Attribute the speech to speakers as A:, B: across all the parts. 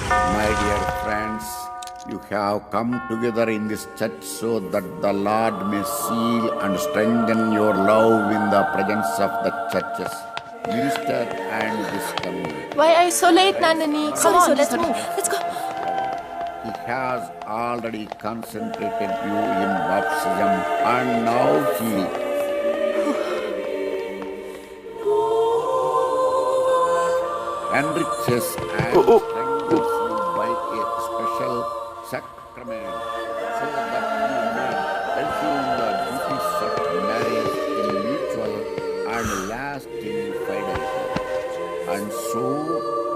A: My dear friends, you have come together in this church so that the Lord may seal and strengthen your love in the presence of the churches, minister and this community.
B: Why are you so late, Nandini? Come on, let's move. Let's go.
A: He has already concentrated you in baptism and now he enriches and strengthens you by a special sacrament so that you may fulfill the duties of marriage in mutual and lasting fidelity. And so,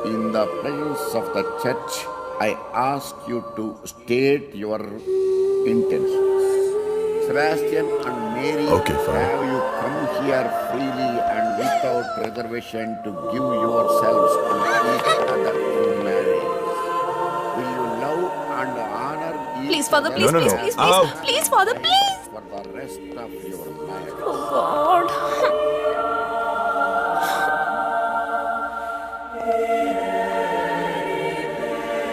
A: in the presence of the church, I ask you to state your intentions. Sebastian and Mary,
C: Okay, fine.
A: have you come here freely and without reservation to give yourselves to each other in marriage? Will you love and honor each
B: Please, Father,
A: other
B: please,
C: No, no,
B: please,
C: no.
B: please, please.
C: Out.
B: Please, Father, please.
A: for the rest of your life?
B: Oh, God.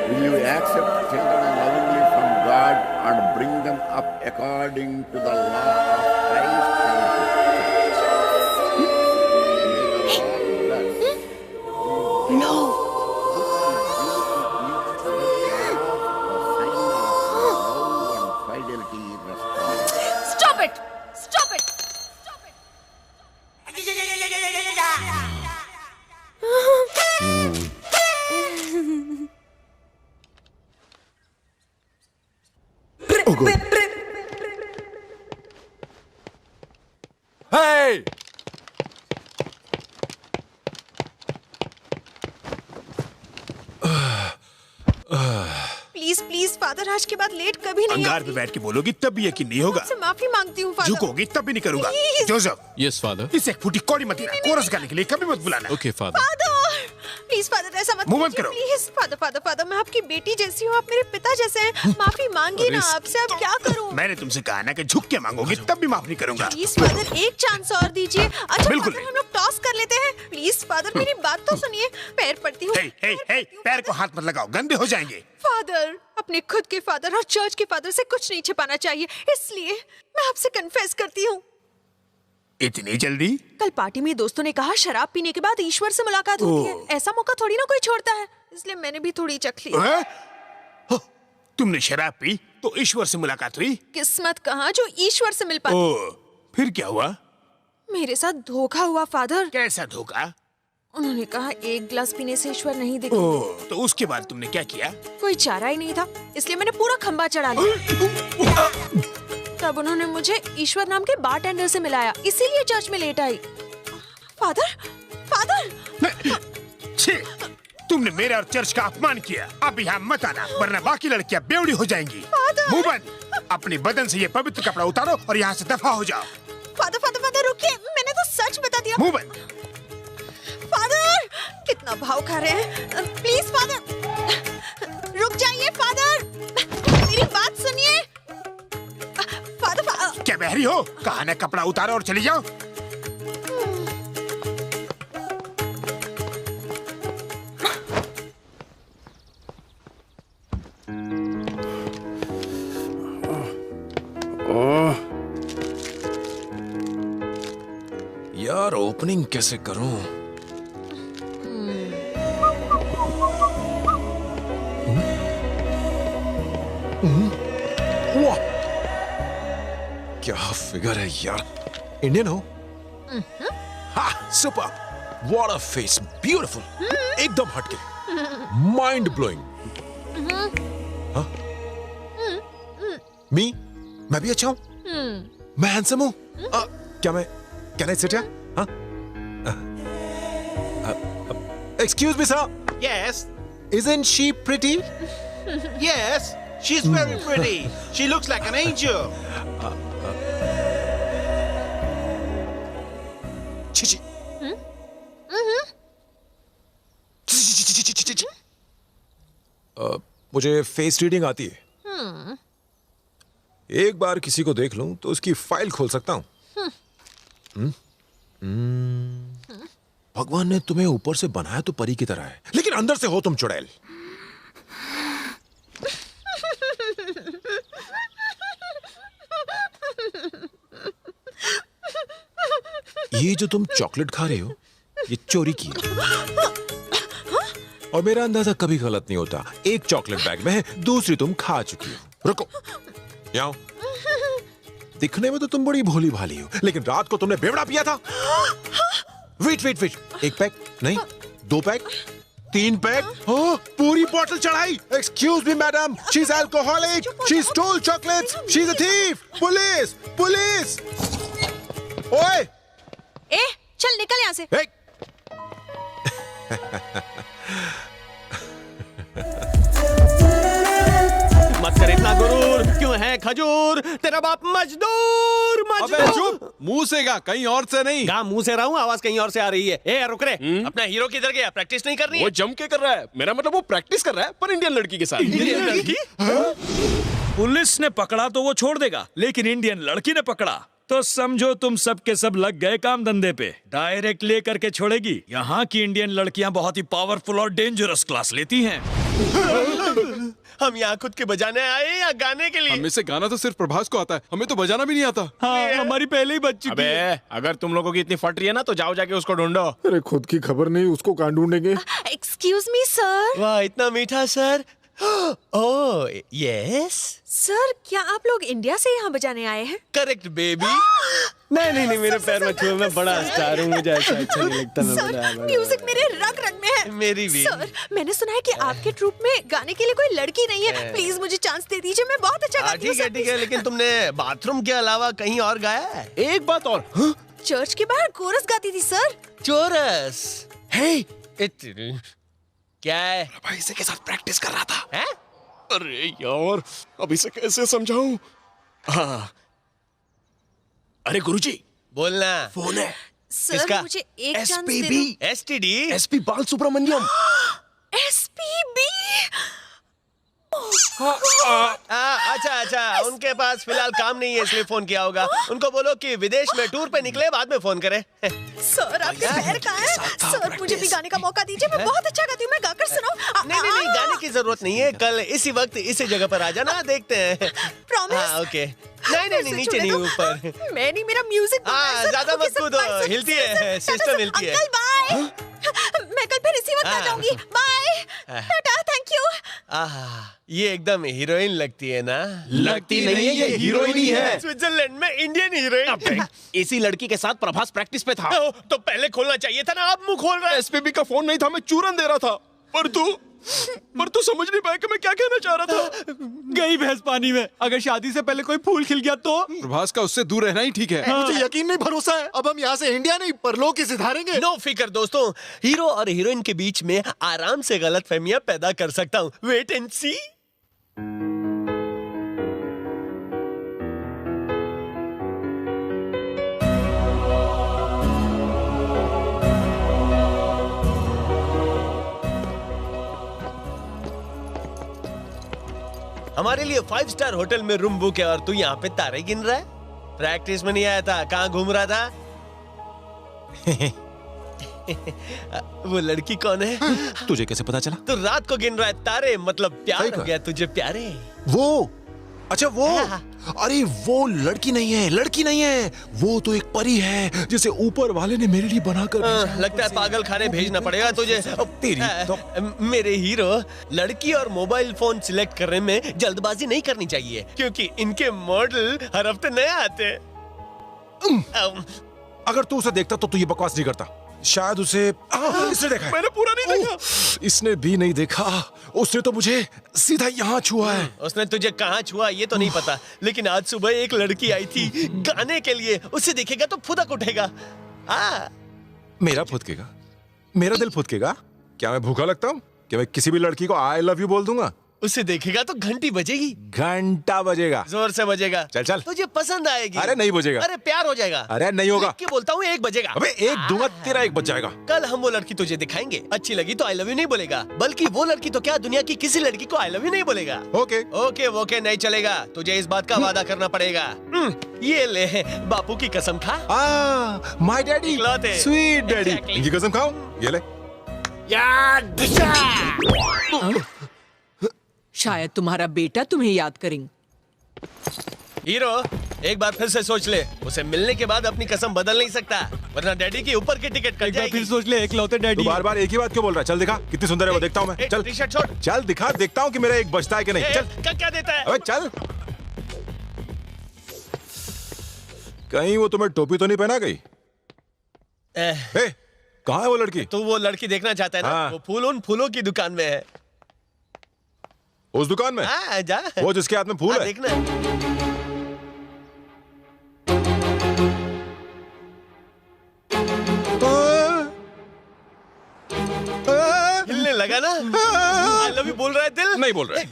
A: Will you accept children lovingly from God and bring them up according to the law of Christ and His church? May the Lord bless.
B: No. Stop it. Stop it. Stop it.
C: Oh, good. Hey!
D: Please please father आज के बाद late कभी नहीं
E: अंगार पे बैठ के बोलोगी तब भी यकीन नहीं होगा।
D: आपसे माफी मांगती हूँ फादर।
E: झुकोगी तब भी नहीं करूंगा।
D: Please.
E: Joseph,
F: yes father.
E: इसे एक फूटी कौड़ी मत देना। कोरस गाने के लिए कभी मत बुलाना।
F: Okay father.
D: Father please father ऐसा मत
E: मुंह बंद
D: कीजिए,
E: करो।
D: प्लीज फादर फादर फादर मैं आपकी बेटी जैसी हूँ, आप मेरे पिता जैसे हैं। माफी मांगी ना आपसे, अब क्या करूँ?
E: मैंने तुमसे कहा ना कि झुक के मांगोगी तब भी माफ नहीं करूंगा।
D: प्लीज फादर एक चांस और दीजिए। अच्छा
E: बिल्कुल
D: फादर
E: नहीं।
D: हम लोग टॉस कर लेते हैं। प्लीज फादर मेरी बात तो सुनिए, पैर पड़ती हूँ।
E: हे हे हे, पैर को हाथ मत लगाओ, गंदे हो जाएंगे।
D: फादर अपने खुद के फादर और चर्च के फादर से कुछ नहीं छिपाना चाहिए, इसलिए मैं आपसे कन्फेस करती हूँ।
E: इतनी जल्दी?
D: कल पार्टी में दोस्तों ने कहा शराब पीने के बाद ईश्वर से मुलाकात होती है। ऐसा मौका थोड़ी ना कोई छोड़ता है, इसलिए मैंने भी थोड़ी चख ली।
E: हैं? हो, तुमने शराब पी तो ईश्वर से मुलाकात हुई?
D: किस्मत कहाँ जो ईश्वर से मिल पाती।
E: ओ, फिर क्या हुआ?
D: मेरे साथ धोखा हुआ फादर।
E: कैसा धोखा?
D: उन्होंने कहा एक गिलास पीने से ईश्वर नहीं दिखता।
E: ओ, तो उसके बाद तुमने क्या किया?
D: कोई चारा ही नहीं था, इसलिए मैंने पूरा खंबा चढ़ा लिया। तब उन्होंने मुझे ईश्वर नाम के बारटेंडर से मिलाया, इसीलिए चर्च में लेट आई। फादर फादर
E: छी, तुमने मेरे और चर्च का अपमान किया। अब यहाँ मत आना, वरना बाकी लड़कियाँ बेवड़ी हो जाएंगी। मुंह बंद। अपने बदन से ये पवित्र कपड़ा उतारो और यहाँ से दफा हो जाओ।
D: फादर फादर फादर रुकिए, मैंने तो सच बता दिया।
E: मुंह बंद।
D: फादर कितना भाव खा रहे हैं। प्लीज फादर रुक जाइए। फादर मेरी बात सुनिए। फादर
E: क्या बहरी हो? कहा ना कपड़ा उतारो और चली जाओ।
F: यार ओपनिंग कैसे करूं? वाह, क्या फिगर है यार। इंडियन हो? हाँ, super. What a face, beautiful. एकदम हटके, माइंड ब्लोइंग। हाँ? मैं भी अच्छा हूँ। मैं हैंडसम हूँ। क्या मैं कैन आई सिट हियर? हाँ? Excuse me, sir.
G: Yes,
F: Isn't she pretty?
G: yes, she's very pretty. She looks like an angel.
F: Chichi. मुझे फेस रीडिंग आती है। एक बार किसी को देख लूं तो उसकी फाइल खोल सकता हूं। भगवान ने तुम्हें ऊपर से बनाया तो परी की तरह है, लेकिन अंदर से हो तुम चुड़ैल। ये जो तुम चॉकलेट खा रहे हो ये चोरी की है। और मेरा अंदाजा कभी गलत नहीं होता। एक चॉकलेट बैग में है, दूसरी तुम खा चुकी हो। रुको, यहाँ आओ। दिखने में तो तुम बड़ी भोली भाली हो, लेकिन रात को तुमने बेवड़ा पिया था। वेट वेट वेट, एक पैक नहीं, 2 पैक, 3 पैक, पूरी बोतल चढ़ाई। Excuse me madam, she is alcoholic, she stole chocolates, she is a thief. Police police. ओए
D: ए, चल निकल यहाँ से।
G: मत कर इतना गुरूर, क्यों है खजूर, तेरा बाप मजदूर
C: अबे चुप, मुंह से गा, कहीं और से नहीं।
G: गा मुंह से रहा हूँ, आवाज कहीं और से आ रही है। ए रुक रे, अपना हीरो किधर गया? प्रैक्टिस नहीं करनी
C: वो
G: है?
C: जम के कर रहा है। मेरा मतलब वो प्रैक्टिस कर रहा है, पर इंडियन लड़की के साथ।
G: इंडियन लड़की?
H: पुलिस ने पकड़ा तो वो छोड़ देगा, लेकिन इंडियन लड़की ने पकड़ा तो समझो तुम सब के सब लग गए काम धंधे पे। डायरेक्ट लेकर के छोड़ेगी। यहाँ की इंडियन लड़कियाँ बहुत ही पावरफुल और डेंजरस क्लास लेती हैं।
G: हम यहाँ खुद के बजाने आए या गाने के लिए?
C: हमें से गाना तो सिर्फ प्रभास को आता है, हमें तो बजाना भी नहीं आता।
H: हाँ, हमारी पहले ही बज चुकी है।
I: अबे अगर तुम लोगों की इतनी फट रही है ना तो जाओ जाके उसको ढूंढो।
J: अरे खुद की खबर नहीं, उसको कहाँ ढूंढेंगे?
D: Excuse me sir.
G: वाह इतना मीठा सर। ओह यस
D: सर, क्या आप लोग इंडिया से यहाँ बजाने आए हैं?
G: Correct baby. नहीं नहीं नहीं, मेरे पैर में छुए, मैं बड़ा स्टार हूँ, मुझे ऐसा अच्छा नहीं लगता। मैं
D: सर, म्यूजिक मेरे रग रग में है।
G: मेरी भी।
D: सर, मैंने सुना है कि आपके ट्रूप में गाने के लिए कोई लड़की नहीं है। प्लीज मुझे चांस दे दीजिए, मैं बहुत अच्छा गाती हूँ।
G: ठीक है ठीक है, लेकिन तुमने बाथरूम के अलावा कहीं और गाया है? एक बात और,
D: चर्च के बाहर कोरस गाती थी सर।
G: चोरस? हे क्या है?
C: भाई से के साथ प्रैक्टिस कर रहा था।
G: हैं?
C: अरे यार, अब इसे कैसे समझाऊं? हाँ, अरे गुरुजी,
G: बोलना।
C: फोन है।
D: सर,
G: किसका?
D: मुझे एक चांस दे
C: SPB,
D: दो।
G: STD?
C: SP बाल सुब्रमण्यम।
D: SPB।
G: अच्छा अच्छा, उनके पास फिलहाल काम नहीं है इसलिए फोन किया होगा। उनको बोलो कि विदेश में टूर पे निकले, बाद में फोन करें।
D: सर, आपके पैर कहाँ हैं? सर, मुझे भी गाने का मौका दीजिए, मैं बहुत अच्छा गाती हूँ, मैं गाकर सुनाऊं।
G: नहीं नहीं नहीं, गाने की जरूरत नहीं है, कल इसी वक्त इसी जगह पर आ जाना, देखते हैं।
D: Promise?
G: हाँ ओके। नहीं नहीं नहीं, नीचे नहीं, ऊपर।
D: मैं नहीं, मेरा म्यूजिक।
G: हाँ, ज्यादा मत कूदो, हिलती है, सिस्टम हिलती है।
D: Uncle bye. मैं कल फिर इसी वक्त आ जाऊंगी। Bye, tata, thank you.
G: ये एकदम हीरोइन लगती है ना?
C: लगती नहीं है, ये हीरोइन ही है।
G: स्विट्जरलैंड में इंडियन हीरोइन।
I: इसी लड़की के साथ प्रभास प्रैक्टिस पे था।
G: तो पहले खोलना चाहिए था ना, आप मुंह खोल रहे हैं।
C: SPB का फोन नहीं था, मैं चूरन दे रहा था। पर तू समझ नहीं पाया कि मैं क्या कहना चाह रहा था।
H: गई भैंस पानी में। अगर शादी से पहले कोई फूल खिल गया तो?
C: प्रभास का उससे दूर रहना ही ठीक है।
J: मुझे यकीन नहीं, भरोसा है। अब हम यहाँ से इंडिया नहीं परलोक ही सिधारेंगे।
G: नो फिकर दोस्तों, हीरो और हीरोइन के बीच में आराम से गलतफहमियां पैदा कर सकता हूँ। वेट एंड सी। हमारे लिए 5 स्टार होटल में रूम बुक है और तू यहाँ पे तारे गिन रहा है? प्रैक्टिस में नहीं आया था, कहाँ घूम रहा था? वो लड़की कौन है?
F: तुझे कैसे पता चला?
G: तू रात को गिन रहा है तारे, मतलब प्यार हो गया तुझे प्यारे।
F: वो, अच्छा वो, अरे वो लड़की नहीं है, लड़की नहीं है, वो तो एक परी है जिसे ऊपर वाले ने मेरे लिए बनाकर भेजा है।
G: लगता है पागल खाने भेजना पड़ेगा तुझे।
F: तेरी तो
G: मेरे हीरो, लड़की और मोबाइल फोन सिलेक्ट करने में जल्दबाजी नहीं करनी चाहिए, क्योंकि इनके मॉडल हर हफ्ते नए आते हैं।
F: अगर तू उसे देखता तो तू ये बकवास नहीं करता। शायद उसे इसने देखा है।
C: मैंने पूरा नहीं देखा।
F: इसने भी नहीं देखा, उसने तो मुझे सीधा यहाँ छुआ है।
G: उसने तुझे कहाँ छुआ ये तो नहीं पता, लेकिन आज सुबह एक लड़की आई थी गाने के लिए। उसे देखेगा तो फुदक उठेगा।
F: मेरा फुदकेगा? मेरा दिल फुदकेगा? क्या मैं भूखा लगता हूँ? क्या मैं किसी भी लड़की को आई लव यू बोल दूंगा?
G: उसे देखेगा तो घंटी बजेगी।
F: घंटा बजेगा,
G: जोर से बजेगा।
F: चल चल,
G: तुझे पसंद आएगी।
F: अरे नहीं बजेगा।
G: अरे प्यार हो जाएगा।
F: अरे नहीं होगा।
G: क्या बोलता हूँ, 1 बजेगा।
F: अबे 1 दूंगा, तेरा 1 बज जाएगा।
G: कल हम वो लड़की तुझे दिखाएंगे, अच्छी लगी तो आई लव यू नहीं बोलेगा, बल्कि वो लड़की तो क्या दुनिया की किसी लड़की को आई लव यू नहीं बोलेगा।
F: ओके
G: ओके ओके नहीं चलेगा, तुझे इस बात का वादा करना पड़ेगा। ये ले, बापू की कसम खा।
F: माय डैडी,
G: इकलौते।
F: Sweet daddy.
G: Exactly.
F: इनकी कसम खाओ, ये ले।
K: शायद तुम्हारा बेटा तुम्हें याद करेंगे।
G: हीरो, एक बार फिर से सोच ले, उसे मिलने के बाद अपनी कसम बदल नहीं सकता, वरना डैडी की ऊपर की टिकट कट जाएगी।
H: फिर सोच ले, इकलौते
F: तू
H: डैडी।
F: बार बार एक ही बात क्यों बोल रहा है? चल दिखा कितनी सुंदर है वो, देखता हूँ मैं। चल
G: टी-शर्ट छोड़।
F: चल दिखा, देखता हूँ कि मेरा एक बचता है कि नहीं। चल
G: क्या देता है?
F: अबे चल। कहीं वो तुम्हें टोपी तो नहीं पहना गई? कहाँ है वो लड़की?
G: तू वो लड़की देखना चाहता है ना?
F: हाँ।
G: वो फूल उन फूलों की दुकान में है।
F: उस दुकान में?
G: हाँ, जा।
F: वो जिसके हाथ में फूल
G: हाँ,
F: है?
G: देखना। हिलने लगा ना? आई लव यू बोल रहा है दिल?
F: नहीं बोल रहा है।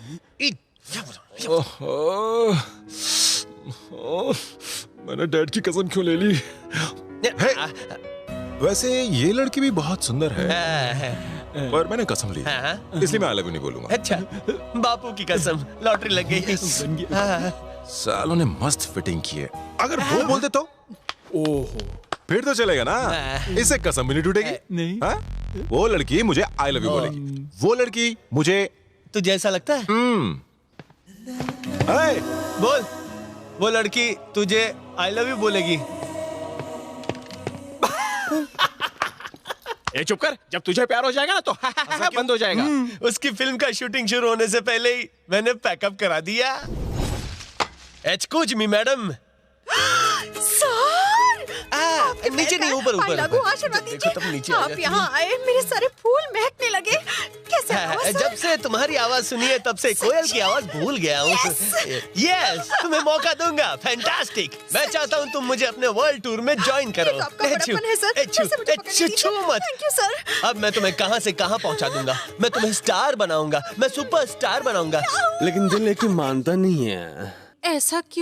F: मैंने डैड की कसम क्यों ले ली? वैसे ये लड़की भी बहुत सुंदर है, पर मैंने कसम ली, इसलिए मैं आई लव यू नहीं बोलूंगा।
G: अच्छा, बापू की कसम, लॉटरी लग गई।
F: सालों ने मस्त फिटिंग की है। अगर वो बोल दे तो ओहो, फिर तो चलेगा ना, इससे कसम भी नहीं टूटेगी।
H: नहीं।
F: हाँ? वो लड़की मुझे आई लव यू बोलेगी, वो लड़की मुझे।
G: तुझे ऐसा लगता है? बोल, वो लड़की तुझे आई लव यू बोलेगी।
I: ए चुप कर, जब तुझे प्यार हो जाएगा ना तो बंद हो जाएगा।
G: उसकी फिल्म का शूटिंग शुरू होने से पहले ही मैंने पैकअप करा दिया। Excuse me madam. नीचे नहीं, ऊपर ऊपर।
D: लगू आशीर्वाद
G: देखो तुम नीचे
D: दीजिए।
G: आ
D: आप
G: जाओ।
D: यहाँ आए, मेरे सारे फूल महकने लगे। कैसे आवाज़, सर?
G: जब से तुम्हारी आवाज सुनी है तब से कोयल की आवाज भूल गया हूँ। यस, तुम्हें मौका दूंगा। फैंटास्टिक। मैं चाहता हूँ तुम मुझे अपने वर्ल्ड टूर में ज्वाइन करो।
D: ये तो आपका बड़प्पन है, सर। कैसे मुझे पकड़ लीजिए?
G: छू मत।
D: Thank you, sir.
G: अब मैं तुम्हें कहाँ से कहाँ पहुँचा दूंगा। मैं तुम्हें स्टार बनाऊंगा, मैं सुपर स्टार बनाऊंगा।
I: लेकिन दिल लेकिन मानता नहीं है।
D: ऐसा क्यों?